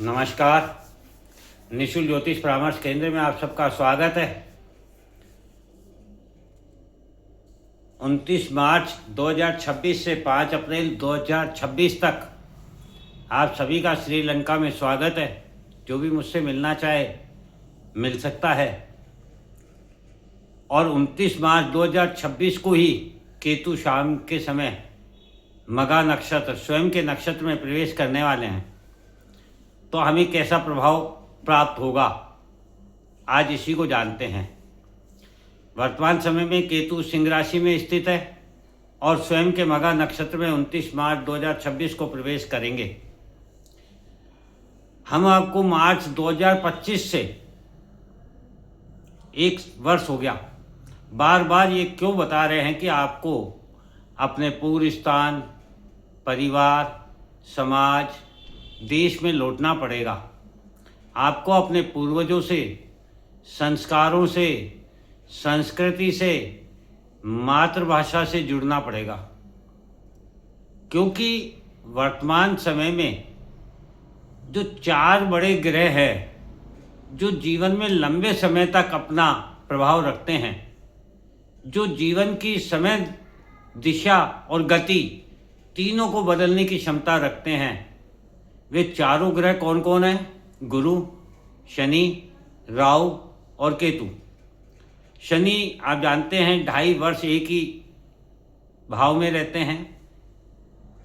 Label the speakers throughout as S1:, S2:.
S1: नमस्कार। निशुल्क ज्योतिष परामर्श केंद्र में आप सबका स्वागत है। 29 मार्च 2026 से 5 अप्रैल 2026 तक आप सभी का श्रीलंका में स्वागत है। जो भी मुझसे मिलना चाहे मिल सकता है। और 29 मार्च 2026 को ही केतु शाम के समय मघा नक्षत्र स्वयं के नक्षत्र में प्रवेश करने वाले हैं। तो हमें कैसा प्रभाव प्राप्त होगा, आज इसी को जानते हैं। वर्तमान समय में केतु सिंह राशि में स्थित है और स्वयं के मघा नक्षत्र में 29 मार्च 2026 को प्रवेश करेंगे। हम आपको मार्च 2025 से एक वर्ष हो गया बार बार ये क्यों बता रहे हैं कि आपको अपने पूर्व स्थान, परिवार, समाज, देश में लौटना पड़ेगा। आपको अपने पूर्वजों से, संस्कारों से, संस्कृति से, मातृभाषा से जुड़ना पड़ेगा। क्योंकि वर्तमान समय में जो 4 बड़े ग्रह हैं जो जीवन में लंबे समय तक अपना प्रभाव रखते हैं, जो जीवन की समय, दिशा और गति तीनों को बदलने की क्षमता रखते हैं, वे चारों ग्रह कौन कौन हैं? गुरु, शनि, राहु और केतु। शनि आप जानते हैं 2.5 वर्ष एक ही भाव में रहते हैं।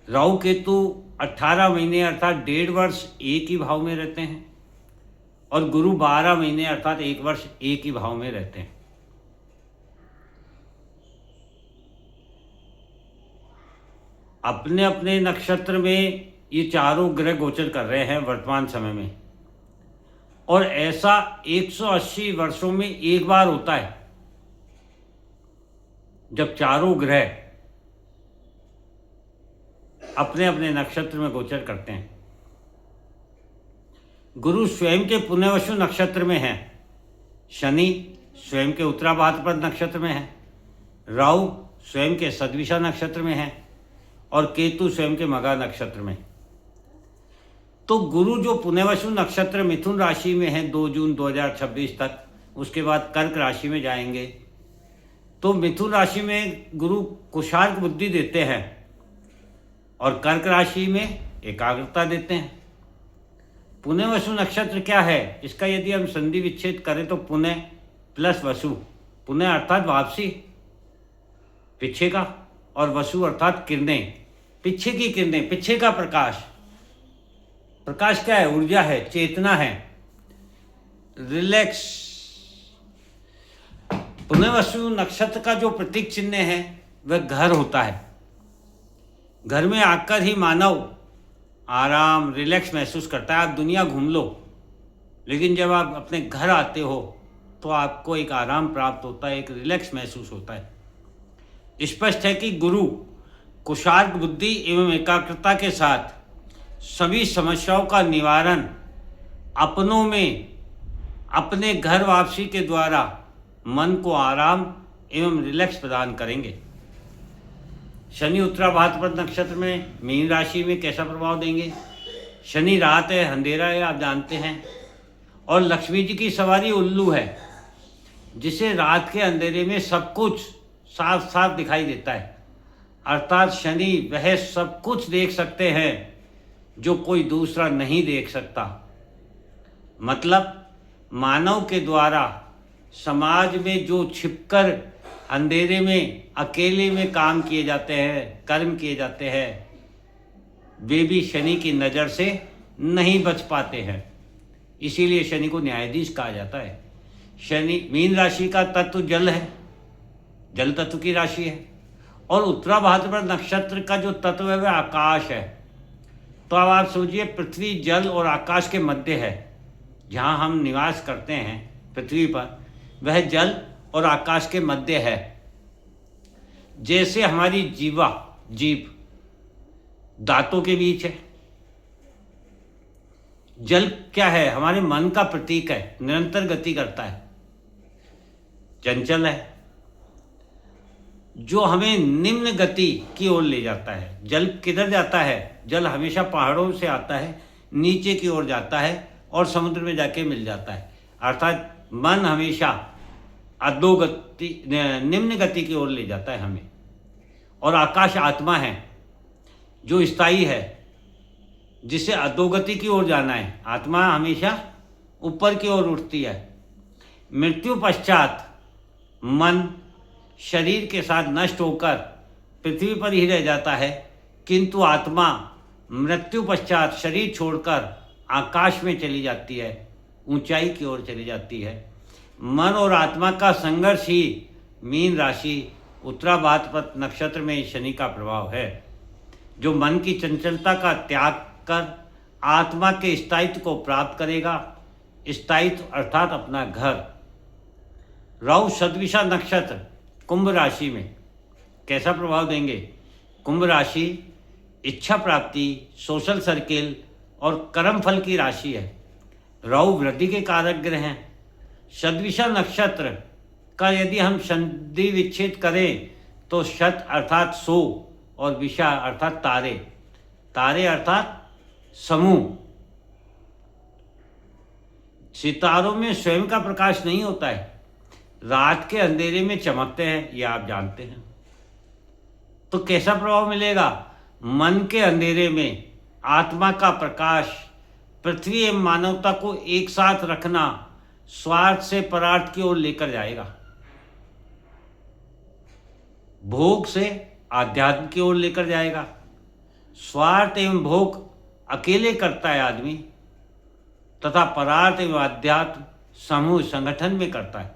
S1: राहु केतु 18 महीने अर्थात 1.5 वर्ष एक ही भाव में रहते हैं। और गुरु 12 महीने अर्थात 1 वर्ष एक ही भाव में रहते हैं। अपने अपने नक्षत्र में ये चारों ग्रह गोचर कर रहे हैं वर्तमान समय में। और ऐसा 180 वर्षों में एक बार होता है जब चारों ग्रह अपने अपने नक्षत्र में गोचर करते हैं। गुरु स्वयं के पुण्यवसु नक्षत्र में है, शनि स्वयं के उत्तरा भाद्रपद नक्षत्र में है, राहु स्वयं के सद्विषा नक्षत्र में है और केतु स्वयं के मघा नक्षत्र में। तो गुरु जो पुण्यवसु नक्षत्र मिथुन राशि में है 2 जून 2026 तक, उसके बाद कर्क राशि में जाएंगे। तो मिथुन राशि में गुरु कुशार्क बुद्धि देते हैं और कर्क राशि में एकाग्रता देते हैं। पुण्यवसु नक्षत्र क्या है? इसका यदि हम संधि विच्छेद करें तो पुण्य प्लस वसु, पुण्य अर्थात वापसी पीछे का, और वसु अर्थात किरणें, पीछे की किरणें, पीछे का प्रकाश। प्रकाश क्या है? ऊर्जा है, चेतना है, रिलैक्स। पुण्यवसु नक्षत्र का जो प्रतीक चिन्ह है वह घर होता है। घर में आकर ही मानव आराम, रिलैक्स महसूस करता है। आप दुनिया घूम लो, लेकिन जब आप अपने घर आते हो तो आपको एक आराम प्राप्त होता है, एक रिलैक्स महसूस होता है। स्पष्ट है कि गुरु कुशार्क बुद्धि एवं एकाग्रता के साथ सभी समस्याओं का निवारण अपनों में, अपने घर वापसी के द्वारा मन को आराम एवं रिलैक्स प्रदान करेंगे। शनि उत्तरा भाद्रपद नक्षत्र में मीन राशि में कैसा प्रभाव देंगे? शनि रात है, अंधेरा है, आप जानते हैं। और लक्ष्मी जी की सवारी उल्लू है, जिसे रात के अंधेरे में सब कुछ साफ साफ दिखाई देता है। अर्थात शनि वह सब कुछ देख सकते हैं जो कोई दूसरा नहीं देख सकता। मतलब मानव के द्वारा समाज में जो छिपकर अंधेरे में, अकेले में काम किए जाते हैं, कर्म किए जाते हैं, वे भी शनि की नज़र से नहीं बच पाते हैं। इसीलिए शनि को न्यायाधीश कहा जाता है। शनि मीन राशि का तत्व जल है, जल तत्व की राशि है। और उत्तरा भाद्रपद नक्षत्र का जो तत्व है वह आकाश है। तो अब आप सोचिए, पृथ्वी जल और आकाश के मध्य है। जहाँ हम निवास करते हैं पृथ्वी पर, वह जल और आकाश के मध्य है। जैसे हमारी जीभ दांतों के बीच है। जल क्या है? हमारे मन का प्रतीक है, निरंतर गति करता है, चंचल है, जो हमें निम्न गति की ओर ले जाता है। जल किधर जाता है? जल हमेशा पहाड़ों से आता है, नीचे की ओर जाता है और समुद्र में जाके मिल जाता है। अर्थात मन हमेशा अधोगति, निम्न गति की ओर ले जाता है हमें। और आकाश आत्मा है जो स्थायी है, जिसे अधोगति की ओर जाना है। आत्मा हमेशा ऊपर की ओर उठती है। मृत्यु पश्चात मन शरीर के साथ नष्ट होकर पृथ्वी पर ही रह जाता है, किंतु आत्मा मृत्यु पश्चात शरीर छोड़कर आकाश में चली जाती है, ऊंचाई की ओर चली जाती है। मन और आत्मा का संघर्ष ही मीन राशि उत्तराभाद्र नक्षत्र में शनि का प्रभाव है, जो मन की चंचलता का त्याग कर आत्मा के स्थायित्व को प्राप्त करेगा। स्थायित्व अर्थात अपना घर। राहु सद्विषा नक्षत्र कुंभ राशि में कैसा प्रभाव देंगे? कुंभ राशि इच्छा प्राप्ति, सोशल सर्किल और कर्म फल की राशि है। राहु वृद्धि के कारक ग्रह हैं। सद्विषा नक्षत्र का यदि हम संधि विच्छेद करें तो शत अर्थात 100 और विषा अर्थात तारे। तारे अर्थात समूह। सितारों में स्वयं का प्रकाश नहीं होता है, रात के अंधेरे में चमकते हैं, ये आप जानते हैं। तो कैसा प्रभाव मिलेगा? मन के अंधेरे में आत्मा का प्रकाश पृथ्वी एवं मानवता को एक साथ रखना स्वार्थ से परार्थ की ओर लेकर जाएगा। भोग से आध्यात्म की ओर लेकर जाएगा। स्वार्थ एवं भोग अकेले करता है आदमी, तथा परार्थ एवं अध्यात्म समूह संगठन में करता है।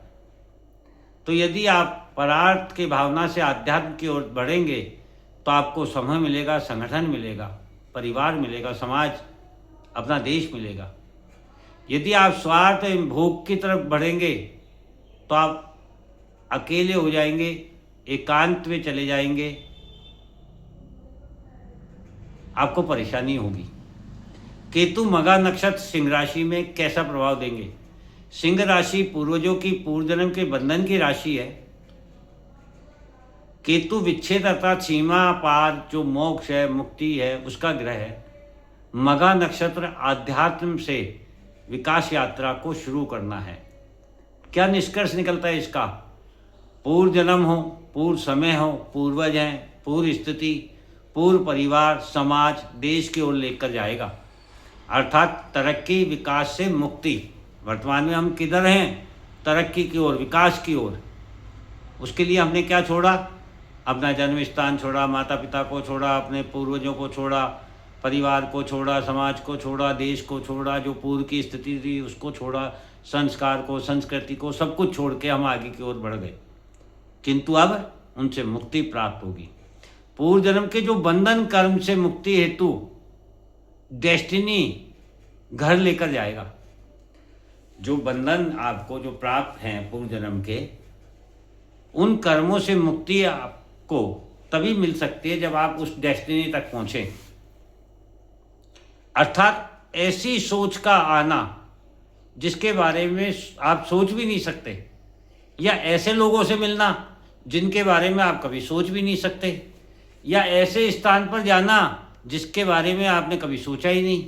S1: तो यदि आप परार्थ की भावना से आध्यात्म की ओर बढ़ेंगे तो आपको समूह मिलेगा, संगठन मिलेगा, परिवार मिलेगा, समाज, अपना देश मिलेगा। यदि आप स्वार्थ एवं भोग की तरफ बढ़ेंगे तो आप अकेले हो जाएंगे, एकांत में चले जाएंगे, आपको परेशानी होगी। केतु मघा नक्षत्र सिंह राशि में कैसा प्रभाव देंगे? सिंह राशि पूर्वजों की पूर्व जन्म के बंधन की राशि है। केतु विच्छेद अर्थात सीमा पार जो मोक्ष है, मुक्ति है, उसका ग्रह है। मघा नक्षत्र आध्यात्म से विकास यात्रा को शुरू करना है। क्या निष्कर्ष निकलता है इसका? पूर्व जन्म हो, पूर्व समय हो, पूर्वज हैं, पूर्व स्थिति, पूर्व परिवार, समाज, देश की ओर लेकर जाएगा। अर्थात तरक्की, विकास से मुक्ति। वर्तमान में हम किधर हैं? तरक्की की ओर, विकास की ओर। उसके लिए हमने क्या छोड़ा? अपना जन्म स्थान छोड़ा, माता पिता को छोड़ा, अपने पूर्वजों को छोड़ा, परिवार को छोड़ा, समाज को छोड़ा, देश को छोड़ा, जो पूर्व की स्थिति थी उसको छोड़ा, संस्कार को, संस्कृति को, सब कुछ छोड़ के हम आगे की ओर बढ़ गए। किंतु अब उनसे मुक्ति प्राप्त होगी। पूर्व जन्म के जो बंधन कर्म से मुक्ति हेतु डेस्टिनी घर लेकर जाएगा। जो बंधन आपको जो प्राप्त हैं पूर्व जन्म के, उन कर्मों से मुक्ति आपको तभी मिल सकती है जब आप उस डेस्टिनी तक पहुंचे। अर्थात ऐसी सोच का आना जिसके बारे में आप सोच भी नहीं सकते, या ऐसे लोगों से मिलना जिनके बारे में आप कभी सोच भी नहीं सकते, या ऐसे स्थान पर जाना जिसके बारे में आपने कभी सोचा ही नहीं,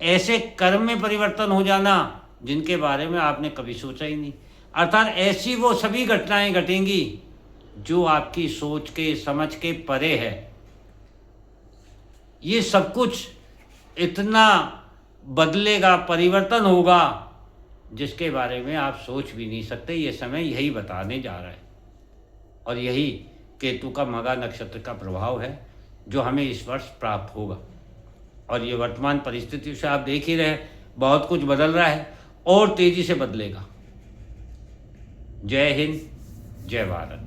S1: ऐसे कर्म में परिवर्तन हो जाना जिनके बारे में आपने कभी सोचा ही नहीं। अर्थात ऐसी वो सभी घटनाएं घटेंगी जो आपकी सोच के, समझ के परे है। ये सब कुछ इतना बदलेगा, परिवर्तन होगा जिसके बारे में आप सोच भी नहीं सकते। ये समय यही बताने जा रहा है, और यही केतु का मघा नक्षत्र का प्रभाव है जो हमें इस वर्ष प्राप्त होगा। और ये वर्तमान परिस्थिति से आप देख ही रहे, बहुत कुछ बदल रहा है और तेजी से बदलेगा। जय हिंद, जय भारत।